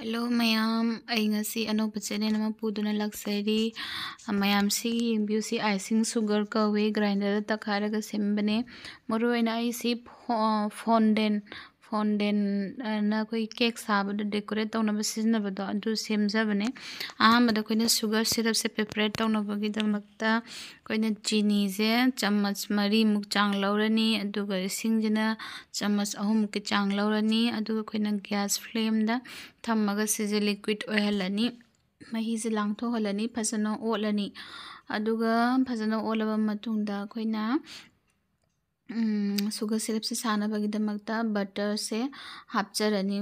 Hello mayam, ay ngasi ano channel nama puduna laksari mayam si yengbiu si icing sugar kawe grinder ta kharaga sembane moru ina ai si fondant na koi cake sabada decorate tawna basizna bado adu semjabane ahmada koina sugar syrup se preparate tawna bagi damakta koina chini je chammach mari muk chang laurani aduga singjina chammach ahum ke chang laurani aduga koina gas flame da thamaga sije liquid oihalani mahi je langthohalani phasana olani aduga phasana olaba matungda koina sugar syrup se sanabagi damakta butter se hapcharani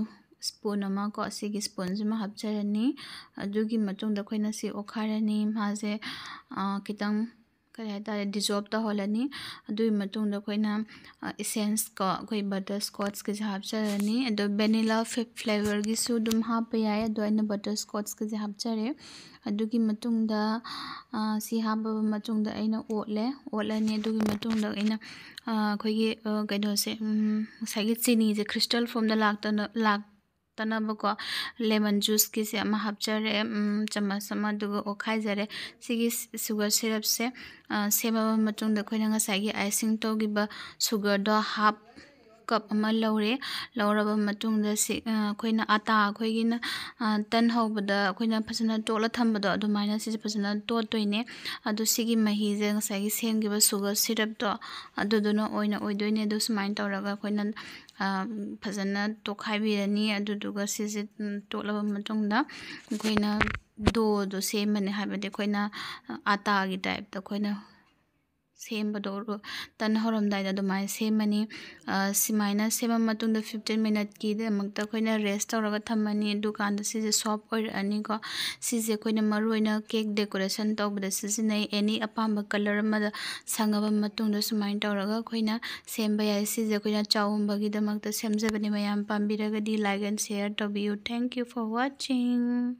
spoon ama ko asigi spoon jima hapcharani adugi matungda koina si okharani maje kitang kare hatare dissolve ta holani adui matungda koina essence ko koi butterscotch ke hapcharani ado vanilla flavor gi su dum hapa yai ado aina butterscotch ke hapchare adugi matungda si haba matungda aina otlani adugi matungda aina koigi kaido se sagi chini je crystal form da laktanabako lemon juice ki se ama hapchare chamas ama duga okhaijare sigi sugar syrup se sema matungda koina ngasagi icing togiba sugar do half cup ama lauraba matungda si koina ata koigina tan hobada koina phasana tola thambado adumaina si phasana totoine adu sigi mahi je ngasagi semgiba sugar syrup to aduduna oidoine adu sumain tawraga koina phasana tokhaibirani aduduga sije tolaba matungda koina do semane habade koina ata gi type ta koina sembado tan horamdai da mai semani simaina sema matungda 15 minute ki de makta koina rest tawraga thamani dukanda sije soft oil ani ko sije koina maruina cake decoration tawbada sijinai any apamba color amada sangaba matungda sumain tawraga koina semba yai sije koina chawumbagi damakta semjabani mayam pambiragadi like and share to you. Thank you for watching.